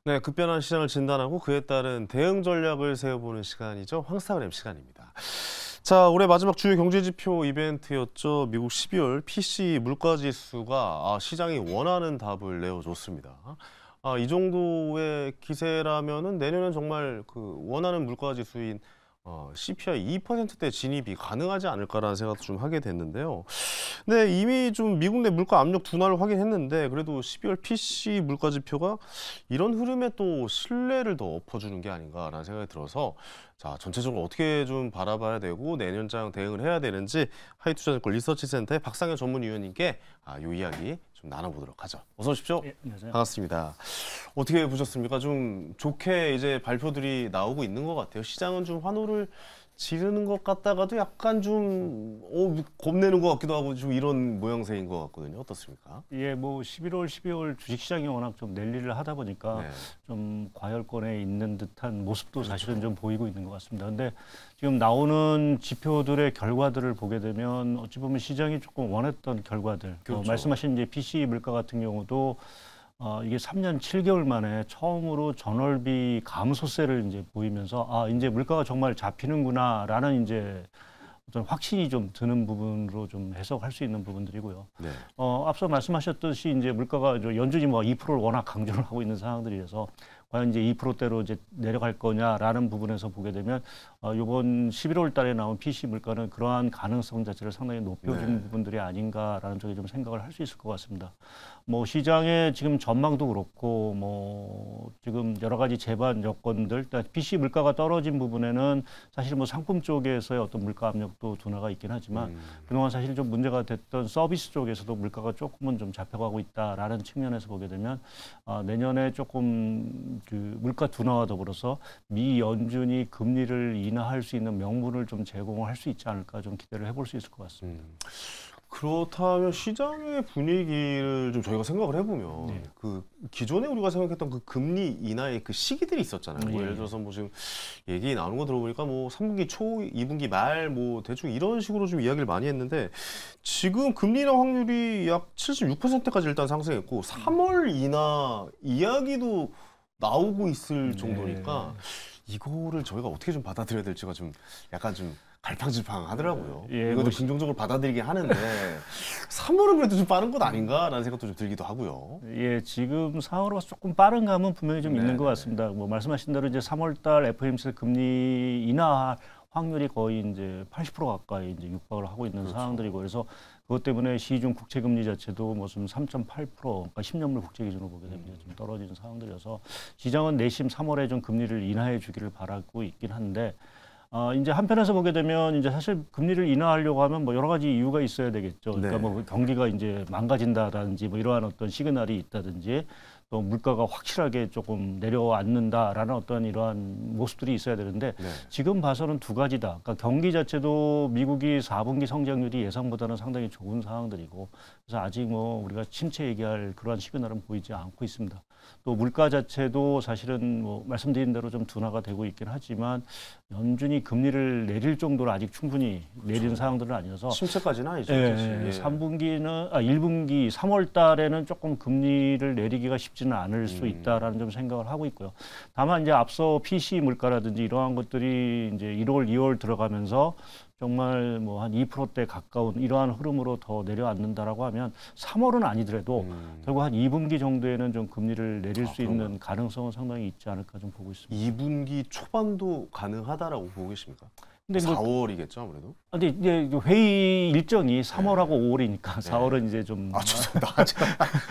네, 급변한 시장을 진단하고 그에 따른 대응 전략을 세워보는 시간이죠. 황스타그램 시간입니다. 자, 올해 마지막 주요 경제지표 이벤트였죠. 미국 12월 PC 물가지수가 시장이 원하는 답을 내어줬습니다. 이 정도의 기세라면은 내년엔 정말 그 원하는 물가지수인 CPI 2%대 진입이 가능하지 않을까라는 생각도 좀 하게 됐는데요. 네, 이미 좀 미국 내 물가 압력 둔화를 확인했는데 그래도 12월 PC 물가 지표가 이런 흐름에 또 신뢰를 더 엎어주는 게 아닌가라는 생각이 들어서 자, 전체적으로 어떻게 좀 바라봐야 되고 내년장 대응을 해야 되는지 하이투자증권 리서치센터의 박상현 전문위원님께 이 이야기 좀 나눠보도록 하죠. 어서 오십시오. 예, 안녕하세요. 반갑습니다. 어떻게 보셨습니까? 좀 좋게 이제 발표들이 나오고 있는 것 같아요. 시장은 좀 환호를 지르는 것 같다가도 약간 좀 겁내는 것 같기도 하고 좀 이런 모양새인 것 같거든요. 어떻습니까? 예, 뭐 11월, 12월 주식시장이 워낙 좀 랠리를 하다 보니까 네. 좀 과열권에 있는 듯한 모습도 사실은 좀 보이고 있는 것 같습니다. 근데 지금 나오는 지표들의 결과들을 보게 되면 어찌 보면 시장이 조금 원했던 결과들, 그렇죠. 말씀하신 이제 PC 물가 같은 경우도 이게 3년 7개월 만에 처음으로 전월비 감소세를 이제 보이면서 이제 물가가 정말 잡히는구나라는 이제 어떤 확신이 좀 드는 부분으로 좀 해석할 수 있는 부분들이고요. 네. 앞서 말씀하셨듯이 이제 물가가 연준이 뭐 2%를 워낙 강조를 하고 있는 상황들이라서 과연 이제 2%대로 이제 내려갈 거냐라는 부분에서 보게 되면 이번 11월 달에 나온 PC 물가는 그러한 가능성 자체를 상당히 높여준 부분들이 아닌가라는 쪽에 좀 생각을 할 수 있을 것 같습니다. 뭐 시장의 지금 전망도 그렇고 뭐 지금 여러 가지 제반 여건들, PC 물가가 떨어진 부분에는 사실 뭐 상품 쪽에서의 어떤 물가 압력도 둔화가 있긴 하지만 그동안 사실 좀 문제가 됐던 서비스 쪽에서도 물가가 조금은 좀 잡혀가고 있다라는 측면에서 보게 되면 내년에 조금 그 물가 둔화와 더불어서 미 연준이 금리를 인하할 수 있는 명분을 좀 제공할 수 있지 않을까 좀 기대를 해볼 수 있을 것 같습니다. 그렇다면 시장의 분위기를 좀 저희가 생각을 해보면 그 기존에 우리가 생각했던 그 금리 인하의 그 시기들이 있었잖아요. 뭐 예를 들어서 뭐 지금 얘기 나오는 거 들어보니까 뭐 3분기 초, 2분기 말 뭐 대충 이런 식으로 좀 이야기를 많이 했는데 지금 금리 인하 확률이 약 76%까지 일단 상승했고 3월 인하 이야기도 나오고 있을 정도니까 이거를 저희가 어떻게 좀 받아들여야 될지가 좀 약간 좀 갈팡질팡하더라고요. 이것도 긍정적으로 받아들이긴 하는데 3월은 그래도 좀 빠른 것 아닌가라는 생각도 좀 들기도 하고요. 예, 지금 상황으로 봐서 조금 빠른 감은 분명히 좀 있는 것 같습니다. 뭐 말씀하신 대로 이제 3월달 FOMC 금리 인하 확률이 거의 이제 80% 가까이 이제 육박을 하고 있는 상황들이고 그래서 그것 때문에 시중 국채 금리 자체도 뭐 좀 3.8%, 그러니까 10년물 국채 기준으로 보게 되면 좀 떨어지는 상황들이어서 시장은 내심 3월에 좀 금리를 인하해 주기를 바라고 있긴 한데. 이제 한편에서 보게 되면 이제 사실 금리를 인하하려고 하면 뭐 여러 가지 이유가 있어야 되겠죠. 그러니까 뭐 경기가 이제 망가진다든지 뭐 이러한 어떤 시그널이 있다든지 또 물가가 확실하게 조금 내려앉는다라는 어떤 이러한 모습들이 있어야 되는데 지금 봐서는 두 가지다. 그러니까 경기 자체도 미국이 4분기 성장률이 예상보다는 상당히 좋은 상황들이고 그래서 아직 뭐 우리가 침체 얘기할 그러한 시그널은 보이지 않고 있습니다. 또 물가 자체도 사실은 뭐 말씀드린 대로 좀 둔화가 되고 있긴 하지만 연준이 금리를 내릴 정도로 아직 충분히 내리는 상황들은 아니어서 침체까지는 아니죠. 1분기 3월 달에는 조금 금리를 내리기가 쉽지는 않을 수 있다라는 좀 생각을 하고 있고요. 다만 이제 앞서 PC 물가라든지 이러한 것들이 이제 1월, 2월 들어가면서 정말 뭐 한 2%대 가까운 이러한 흐름으로 더 내려앉는다라고 하면 3월은 아니더라도 결국 한 2분기 정도에는 좀 금리를 내릴 수 있는 가능성은 상당히 있지 않을까 좀 보고 있습니다. 2분기 초반도 가능하다라고 보고 계십니까? 근데 4월이겠죠, 아무래도. 근데 이제 회의 일정이 3월하고 5월이니까 4월은 이제 좀 죄송합니다. 제가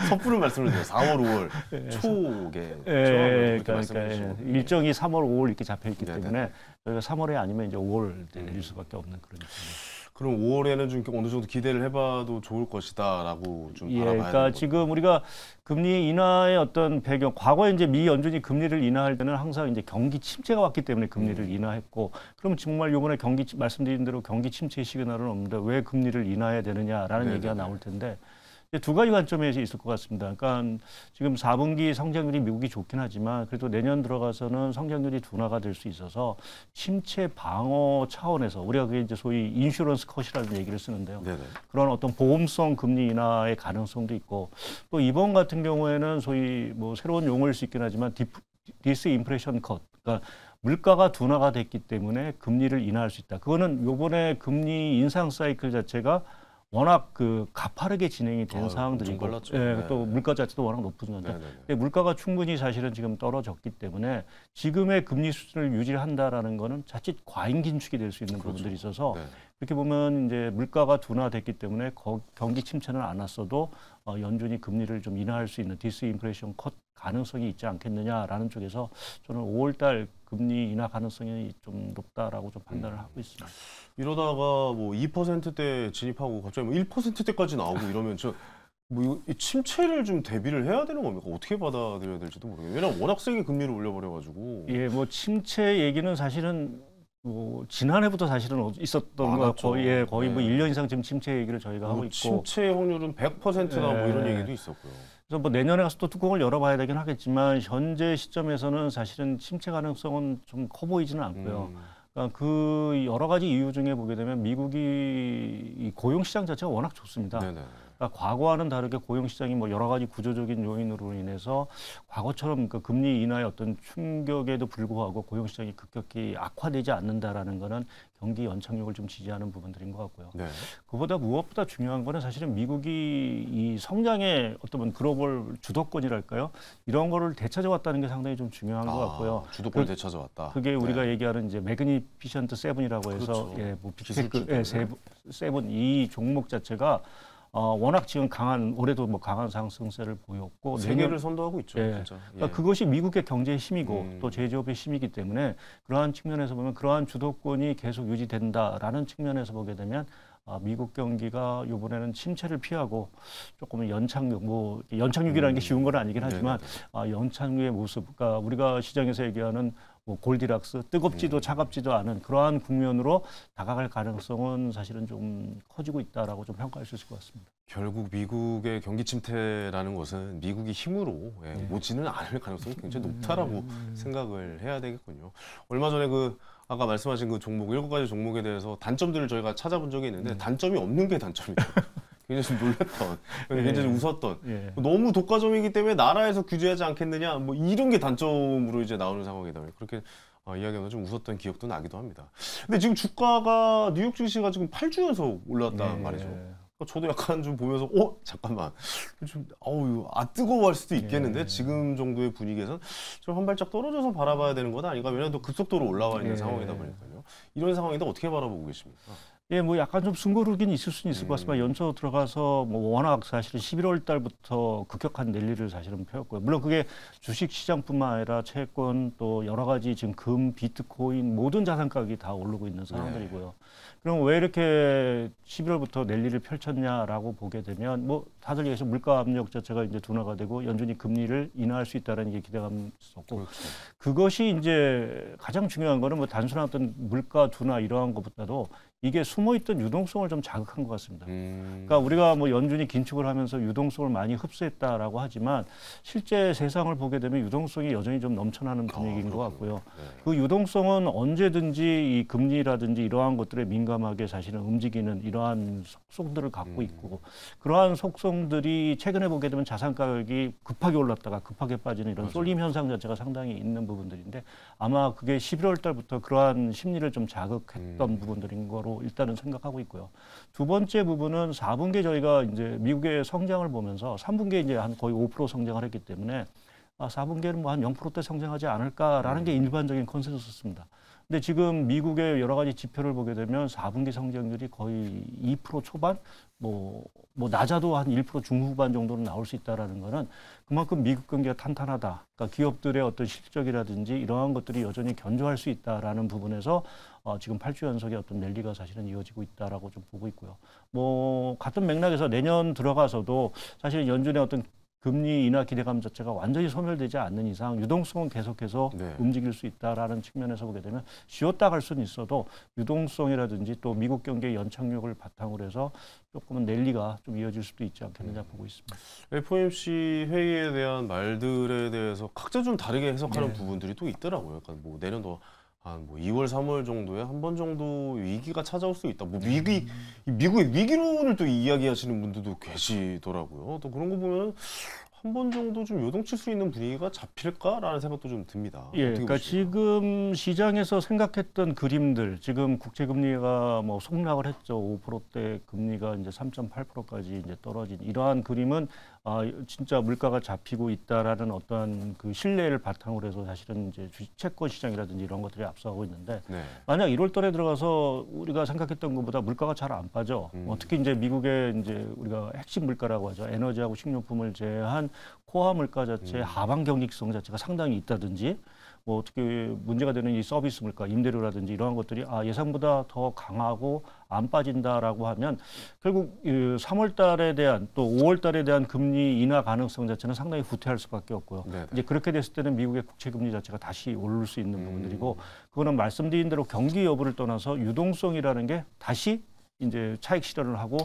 섣부른 말씀을 드려요. 4월, 5월 초게. 그러니까 일정이 3월, 5월 이렇게 잡혀 있기 때문에 저희가 3월에 아니면 이제 5월 내릴 수밖에 없는 그런 입장입니다. 그럼 5월에는 좀 어느 정도 기대를 해봐도 좋을 것이다라고 좀 바라봐야 되는 그러니까 지금 우리가 금리 인하의 어떤 배경, 과거에 이제 미 연준이 금리를 인하할 때는 항상 이제 경기 침체가 왔기 때문에 금리를 인하했고, 그러면 정말 이번에 말씀드린 대로 경기 침체 시그널은 없는데 왜 금리를 인하해야 되느냐라는 얘기가 나올 텐데. 두 가지 관점에서 있을 것 같습니다. 그러니까 지금 4분기 성장률이 미국이 좋긴 하지만 그래도 내년 들어가서는 성장률이 둔화가 될 수 있어서 침체 방어 차원에서 우리가 그게 이제 소위 인슈런스 컷이라는 얘기를 쓰는데요. 네네. 그런 어떤 보험성 금리 인하의 가능성도 있고 또 이번 같은 경우에는 소위 뭐 새로운 용어일 수 있긴 하지만 디스인플레이션 컷, 그러니까 물가가 둔화가 됐기 때문에 금리를 인하할 수 있다. 그거는 요번에 금리 인상 사이클 자체가 워낙 그 가파르게 진행이 된 상황들이고, 빨랐죠. 예, 네. 또 물가 자체도 워낙 높은데, 네네네. 물가가 충분히 사실은 지금 떨어졌기 때문에 지금의 금리 수준을 유지한다라는 거는 자칫 과잉 긴축이 될 수 있는 그렇죠. 부분들이 있어서 네. 그렇게 보면 이제 물가가 둔화됐기 때문에 경기 침체는 안 왔어도 연준이 금리를 좀 인하할 수 있는 디스인플레이션 컷 가능성이 있지 않겠느냐라는 쪽에서 저는 5월달 금리 인하 가능성이 좀 높다라고 좀 판단을 하고 있습니다. 이러다가 뭐 2%대 진입하고 갑자기 뭐 1%대까지 나오고 이러면 뭐 이 침체를 좀 대비를 해야 되는 겁니까? 어떻게 받아들여야 될지도 모르겠어요. 왜냐면 워낙 세게 금리를 올려버려가지고. 예, 뭐 침체 얘기는 사실은 뭐 지난해부터 사실은 있었던 거 많았죠. 거의 뭐 네. 1년 이상 지금 침체 얘기를 저희가 하고 뭐 있고. 침체 확률은 100%다 뭐 이런 얘기도 있었고요. 그래서 뭐 내년에 가서 또 뚜껑을 열어봐야 되긴 하겠지만 현재 시점에서는 사실은 침체 가능성은 좀 커 보이지는 않고요. 그러니까 그 여러 가지 이유 중에 보게 되면 미국이 이 고용 시장 자체가 워낙 좋습니다. 네네. 그러니까 과거와는 다르게 고용 시장이 뭐 여러 가지 구조적인 요인으로 인해서 과거처럼 그 금리 인하의 어떤 충격에도 불구하고 고용 시장이 급격히 악화되지 않는다라는 거는 경기 연착륙을 좀 지지하는 부분들인 것 같고요. 네. 그보다 무엇보다 중요한 거는 사실은 미국이 이 성장의 어떤 글로벌 주도권이랄까요? 이런 거를 되찾아 왔다는 게 상당히 좀 중요한 것 같고요. 주도권을 되찾아 왔다. 그게 우리가 얘기하는 이제 매그니피션트 세븐이라고 해서 그렇죠. 예, 뭐 기술주들. 빅테크 세븐 이 종목 자체가 워낙 지금 올해도 뭐 강한 상승세를 보였고 세계를 선도하고 있죠. 예. 진짜. 그러니까 그것이 미국의 경제의 힘이고 음. 또 제조업의 힘이기 때문에 그러한 측면에서 보면 그러한 주도권이 계속 유지된다라는 측면에서 보게 되면 미국 경기가 이번에는 침체를 피하고 조금 연착륙이라는 게 쉬운 건 아니긴 하지만 연착륙의 모습, 그러니까 우리가 시장에서 얘기하는 뭐 골디락스, 뜨겁지도 차갑지도 않은 그러한 국면으로 다가갈 가능성은 사실은 좀 커지고 있다라고 좀 평가할 수 있을 것 같습니다. 결국 미국의 경기 침체라는 것은 미국이 힘으로 오지는 않을 가능성이 굉장히 높다라고 생각을 해야 되겠군요. 얼마 전에 아까 말씀하신 그 종목 7가지 종목에 대해서 단점들을 저희가 찾아본 적이 있는데 단점이 없는 게 단점이죠. 굉장히 좀 놀랐던, 굉장히 좀 웃었던. 너무 독과점이기 때문에 나라에서 규제하지 않겠느냐, 뭐 이런 게 단점으로 이제 나오는 상황이다. 그렇게 이야기하면 좀 웃었던 기억도 나기도 합니다. 근데 지금 주가가 뉴욕 증시가 지금 8주 연속 올랐단 말이죠. 저도 약간 좀 보면서 잠깐만 좀 뜨거워할 수도 있겠는데 지금 정도의 분위기에선 좀 한 발짝 떨어져서 바라봐야 되는 건 아닌가. 왜냐하면 또 급속도로 올라와 있는 상황이다 보니까요. 이런 상황인데 어떻게 바라보고 계십니까? 예, 뭐 약간 좀 숨고르긴 있을 수는 있을 것 같지만 연초 들어가서 뭐 워낙 사실은 11월 달부터 급격한 랠리를 사실은 펴었고요. 물론 그게 주식 시장뿐만 아니라 채권 또 여러 가지 지금 비트코인 모든 자산 가격이 다 오르고 있는 상황들이고요. 그럼 왜 이렇게 11월부터 랠리를 펼쳤냐라고 보게 되면 뭐 다들 얘기해서 물가 압력 자체가 이제 둔화가 되고 연준이 금리를 인하할 수 있다는 게 기대감이 있었고 그렇죠. 그것이 이제 가장 중요한 거는 뭐 단순한 어떤 물가 둔화 이러한 것보다도 이게 숨어있던 유동성을 좀 자극한 것 같습니다. 그러니까 우리가 뭐 연준이 긴축을 하면서 유동성을 많이 흡수했다라고 하지만 실제 세상을 보게 되면 유동성이 여전히 좀 넘쳐나는 분위기인 것 같고요. 그 유동성은 언제든지 이 금리라든지 이러한 것들에 민감하게 사실은 움직이는 이러한 속성들을 갖고 있고 그러한 속성들이 최근에 보게 되면 자산 가격이 급하게 올랐다가 급하게 빠지는 이런 쏠림 현상 자체가 상당히 있는 부분들인데 아마 그게 11월 달부터 그러한 심리를 좀 자극했던 부분들인 거로 일단은 생각하고 있고요. 두 번째 부분은 4분기에 저희가 이제 미국의 성장을 보면서 3분기에 이제 한 거의 5% 성장을 했기 때문에 4분기에는 뭐 한 0%대 성장하지 않을까라는 게 일반적인 컨센서스입니다. 근데 지금 미국의 여러 가지 지표를 보게 되면 4분기 성장률이 거의 2% 초반, 뭐 낮아도 한 1% 중후반 정도는 나올 수 있다라는 거는 그만큼 미국 경기가 탄탄하다. 그러니까 기업들의 어떤 실적이라든지 이러한 것들이 여전히 견조할 수 있다라는 부분에서 지금 8주 연속의 어떤 랠리가 사실은 이어지고 있다라고 좀 보고 있고요. 뭐 같은 맥락에서 내년 들어가서도 사실 연준의 어떤 금리 인하 기대감 자체가 완전히 소멸되지 않는 이상 유동성은 계속해서 네. 움직일 수 있다라는 측면에서 보게 되면 쉬었다 갈 수는 있어도 유동성이라든지 또 미국 경기의 연착륙을 바탕으로 해서 조금은 랠리가 좀 이어질 수도 있지 않겠느냐 보고 있습니다. FOMC 회의에 대한 말들에 대해서 각자 좀 다르게 해석하는 네. 부분들이 또 있더라고요. 약간 뭐 내년도 한 뭐 2월, 3월 정도에 한 번 정도 위기가 찾아올 수 있다. 뭐 미국의 위기론을 또 이야기하시는 분들도 계시더라고요. 또 그런 거 보면 한 번 정도 좀 요동칠 수 있는 분위기가 잡힐까라는 생각도 좀 듭니다. 예, 어떻게 그러니까 보십니까? 지금 시장에서 생각했던 그림들, 지금 국채 금리가 뭐 폭락을 했죠. 5%대 금리가 이제 3.8%까지 이제 떨어진 이러한 그림은 진짜 물가가 잡히고 있다라는 어떠한 그 신뢰를 바탕으로 해서 사실은 이제 채권 시장이라든지 이런 것들이 앞서가고 있는데 네. 만약 1월 달에 들어가서 우리가 생각했던 것보다 물가가 잘 안 빠져. 특히 이제 미국의 이제 우리가 핵심 물가라고 하죠. 에너지하고 식료품을 제외한 코어 물가 자체의 하방 경직성 자체가 상당히 있다든지 뭐 어떻게 문제가 되는 이 서비스 물가, 임대료라든지 이러한 것들이 예상보다 더 강하고 안 빠진다라고 하면 결국 3월 달에 대한 또 5월 달에 대한 금리 인하 가능성 자체는 상당히 후퇴할 수밖에 없고요. 네네. 이제 그렇게 됐을 때는 미국의 국채 금리 자체가 다시 오를 수 있는 부분들이고 그거는 말씀드린 대로 경기 여부를 떠나서 유동성이라는 게 다시 이제 차익 실현을 하고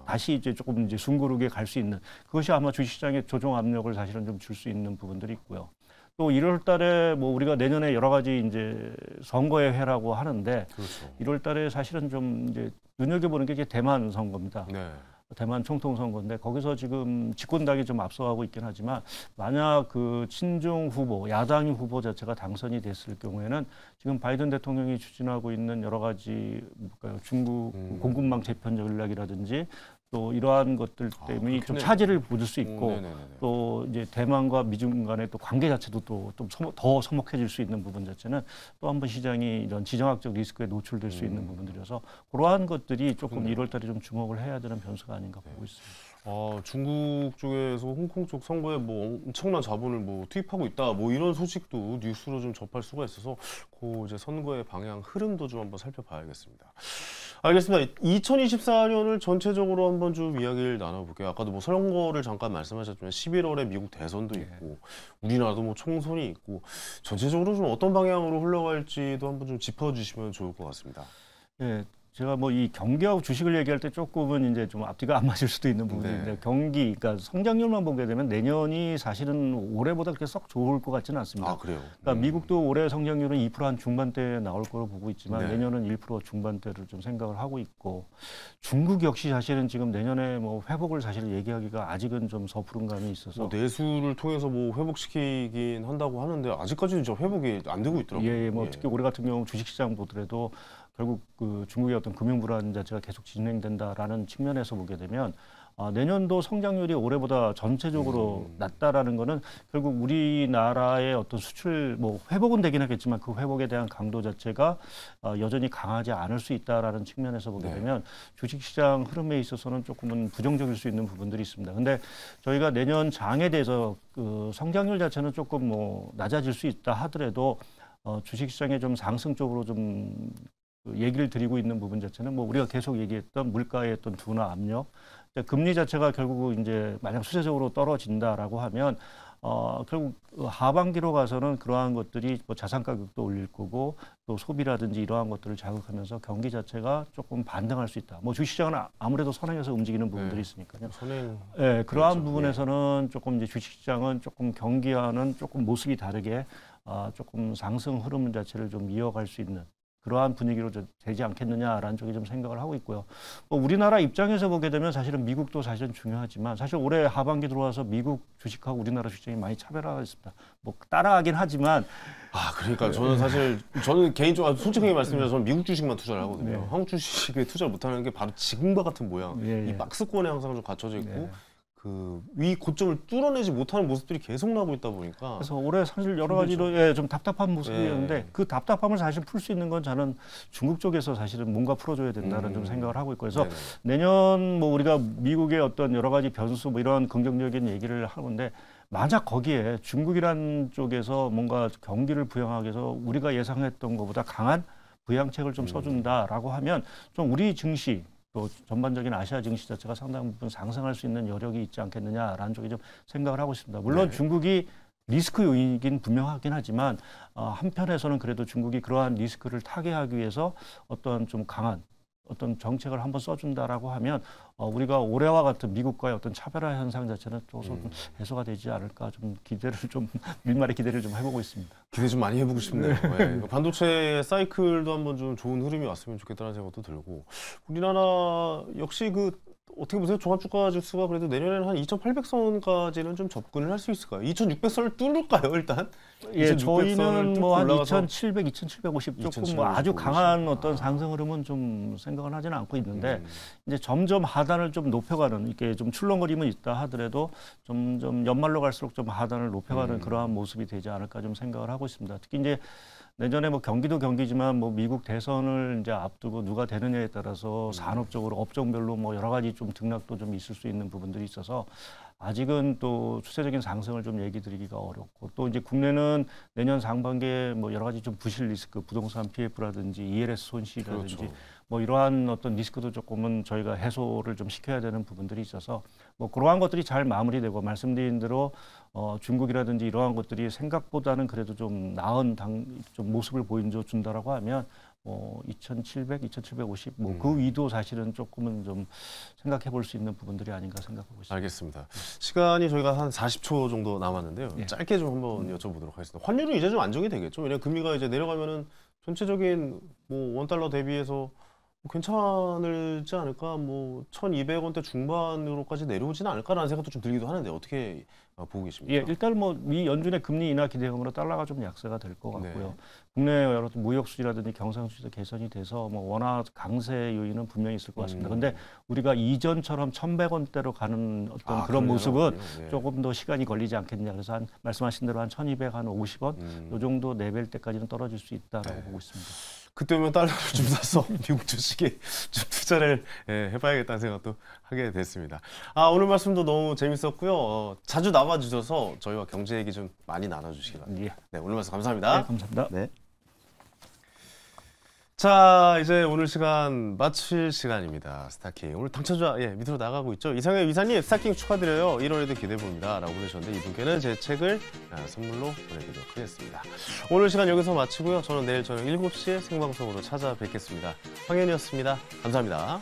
다시 이제 조금 이제 숨고르게 갈 수 있는 그것이 아마 주식시장의 조정 압력을 사실은 좀 줄 수 있는 부분들이 있고요. 또 1월 달에 뭐 우리가 내년에 여러 가지 이제 선거의 해라고 하는데 그렇죠. 1월 달에 사실은 좀 이제 눈여겨보는 게 이제 대만 선거입니다. 네. 대만 총통 선거인데 거기서 지금 집권당이 좀 앞서가고 있긴 하지만 만약 그 친중 후보, 야당 후보 자체가 당선이 됐을 경우에는 지금 바이든 대통령이 추진하고 있는 여러 가지 중국 공급망 재편 전략이라든지 또 이러한 것들 때문에 좀 그렇겠네요. 차질을 빚을 수 있고 네네네네. 또 이제 대만과 미중 간의 또 관계 자체도 또 좀 더 서먹해질 수 있는 부분 자체는 또 한 번 시장이 이런 지정학적 리스크에 노출될 수 있는 부분들이어서 그러한 것들이 조금 1월 달에 좀 주목을 해야 되는 변수가 아닌가 보고 있습니다. 중국 쪽에서 홍콩 쪽 선거에 뭐 엄청난 자본을 뭐 투입하고 있다, 뭐 이런 소식도 뉴스로 좀 접할 수가 있어서 그 이제 선거의 방향 흐름도 좀 한번 살펴봐야겠습니다. 알겠습니다. 2024년을 전체적으로 한번 좀 이야기를 나눠볼게요. 아까도 뭐 선거를 잠깐 말씀하셨지만 11월에 미국 대선도 있고 우리나라도 뭐 총선이 있고 전체적으로 좀 어떤 방향으로 흘러갈지도 한번 좀 짚어주시면 좋을 것 같습니다. 예, 제가 뭐 이 경기하고 주식을 얘기할 때 조금은 이제 좀 앞뒤가 안 맞을 수도 있는 부분인데 네. 경기, 그러니까 성장률만 보게 되면 내년이 사실은 올해보다 그렇게 썩 좋을 것 같지는 않습니다. 그래요? 그러니까 미국도 올해 성장률은 2%한 중반대에 나올 거로 보고 있지만 네. 내년은 1% 중반대를 좀 생각을 하고 있고 중국 역시 사실은 지금 내년에 뭐 회복을 사실 얘기하기가 아직은 좀 서투른 감이 있어서 내수를 통해서 뭐 회복시키긴 한다고 하는데 아직까지는 저 회복이 안 되고 있더라고요. 예, 뭐 특히 올해 같은 경우 주식시장 보더라도 결국 그 중국의 어떤 금융 불안 자체가 계속 진행된다라는 측면에서 보게 되면 내년도 성장률이 올해보다 전체적으로 낮다라는 거는 결국 우리나라의 어떤 수출 뭐 회복은 되긴 하겠지만 그 회복에 대한 강도 자체가 여전히 강하지 않을 수 있다라는 측면에서 보게 네. 되면 주식시장 흐름에 있어서는 조금은 부정적일 수 있는 부분들이 있습니다. 근데 저희가 내년 장에 대해서 그 성장률 자체는 조금 뭐 낮아질 수 있다 하더라도 주식시장의 좀 상승 쪽으로 좀 얘기를 드리고 있는 부분 자체는 뭐 우리가 계속 얘기했던 물가의 어떤 둔화 압력, 금리 자체가 결국 이제 만약 수세적으로 떨어진다라고 하면 결국 하반기로 가서는 그러한 것들이 뭐 자산 가격도 올릴 거고 또 소비라든지 이러한 것들을 자극하면서 경기 자체가 조금 반등할 수 있다. 뭐 주식시장은 아무래도 선행해서 움직이는 부분들이 있으니까요. 선행. 네, 그러한 그렇죠. 부분에서는 조금 이제 주식시장은 조금 경기와는 조금 모습이 다르게 조금 상승 흐름 자체를 좀 이어갈 수 있는 그러한 분위기로 되지 않겠느냐라는 쪽에 좀 생각을 하고 있고요. 뭐 우리나라 입장에서 보게 되면 사실은 미국도 사실은 중요하지만 사실 올해 하반기 들어와서 미국 주식하고 우리나라 주식이 많이 차별화가 있습니다. 뭐 따라하긴 하지만 그러니까 저는 개인적으로 솔직하게 말씀드려서 저는 미국 주식만 투자를 하거든요. 네. 한국 주식에 투자를 못하는 게 바로 지금과 같은 모양. 예, 예. 이 박스권에 항상 좀 갇혀져 있고 네. 그 위 고점을 뚫어내지 못하는 모습들이 계속 나고 있다 보니까 그래서 올해 사실 여러 가지로 좀 답답한 모습이었는데 네. 그 답답함을 사실 풀 수 있는 건 저는 중국 쪽에서 사실은 뭔가 풀어줘야 된다는 좀 생각을 하고 있고 그래서 네네. 내년 뭐 우리가 미국의 어떤 여러 가지 변수 뭐 이런 긍정적인 얘기를 하는데 만약 거기에 중국이란 쪽에서 뭔가 경기를 부양하기 위해서 우리가 예상했던 것보다 강한 부양책을 좀 써준다라고 하면 좀 우리 증시 또 전반적인 아시아 증시 자체가 상당 부분 상승할 수 있는 여력이 있지 않겠느냐라는 쪽에 좀 생각을 하고 있습니다. 물론 네. 중국이 리스크 요인이긴 분명하긴 하지만 한편에서는 그래도 중국이 그러한 리스크를 타개하기 위해서 어떤 좀 강한 어떤 정책을 한번 써준다라고 하면 우리가 올해와 같은 미국과의 어떤 차별화 현상 자체는 또 좀 해소가 되지 않을까 좀 기대를 좀 밀말의 기대를 좀 해보고 있습니다. 기대 좀 많이 해보고 싶네요. 네. 반도체 사이클도 한번 좀 좋은 흐름이 왔으면 좋겠다는 생각도 들고 우리나라 역시 그 어떻게 보세요? 종합주가 지수가 그래도 내년에는 한 2,800선까지는 좀 접근을 할 수 있을까요? 2,600선을 뚫을까요, 일단? 예, 저희는 뭐 한 올라가서 2,700, 2,750 조금 2,750 뭐 아주 강한 어떤 아. 상승 흐름은 좀 생각은 하지는 않고 있는데 이제 점점 하단을 좀 높여가는 이게 좀 출렁거림은 있다 하더라도 점점 연말로 갈수록 좀 하단을 높여가는 그러한 모습이 되지 않을까 좀 생각을 하고 있습니다. 특히 이제 내년에 뭐 경기도 경기지만 뭐 미국 대선을 이제 앞두고 누가 되느냐에 따라서 산업적으로 업종별로 뭐 여러 가지 좀 등락도 좀 있을 수 있는 부분들이 있어서 아직은 또 추세적인 상승을 좀 얘기 드리기가 어렵고 또 이제 국내는 내년 상반기에 뭐 여러 가지 좀 부실 리스크, 부동산 PF라든지 ELS 손실이라든지 그렇죠. 뭐 이러한 어떤 리스크도 조금은 저희가 해소를 좀 시켜야 되는 부분들이 있어서 뭐 그러한 것들이 잘 마무리되고 말씀드린 대로 중국이라든지 이러한 것들이 생각보다는 그래도 좀 나은 좀 모습을 보여준다라고 하면 2,700, 2,750 뭐 그 위도 사실은 조금은 좀 생각해 볼 수 있는 부분들이 아닌가 생각하고 있습니다. 알겠습니다. 시간이 저희가 한 40초 정도 남았는데요. 예. 짧게 좀 한번 여쭤보도록 하겠습니다. 환율은 이제 좀 안정이 되겠죠? 왜냐하면 금리가 이제 내려가면은 전체적인 뭐 원달러 대비해서 괜찮을지 않을까? 뭐 1,200원대 중반으로까지 내려오지는 않을까라는 생각도 좀 들기도 하는데 어떻게 보고 계십니까? 예, 일단 뭐 미 연준의 금리 인하 기대감으로 달러가 좀 약세가 될 것 같고요. 네. 국내 여러 무역 수지라든지 경상 수지도 개선이 돼서 뭐 원화 강세 요인은 분명히 있을 것 같습니다. 근데 우리가 이전처럼 1,100원대로 가는 어떤 그런 모습은 네. 조금 더 시간이 걸리지 않겠느냐. 그래서 한 말씀하신 대로 한 1,200, 한 50원 요 정도 레벨 때까지는 떨어질 수 있다라고 네. 보고 있습니다. 그때 오면 달러를 좀 사서 미국 주식에 좀 투자를 해봐야겠다는 생각도 하게 됐습니다. 오늘 말씀도 너무 재밌었고요. 자주 나와주셔서 저희와 경제 얘기 좀 많이 나눠주시기 바랍니다. 예. 네, 오늘 말씀 감사합니다. 네, 감사합니다. 네. 자, 이제 오늘 시간 마칠 시간입니다. 스타킹. 오늘 당첨자 밑으로 나가고 있죠. 이상의 이사님 스타킹 축하드려요. 1월에도 기대해봅니다. 라고 보내셨는데 이분께는 제 책을 선물로 보내드리도록 하겠습니다. 오늘 시간 여기서 마치고요. 저는 내일 저녁 7시에 생방송으로 찾아뵙겠습니다. 황현이었습니다. 감사합니다.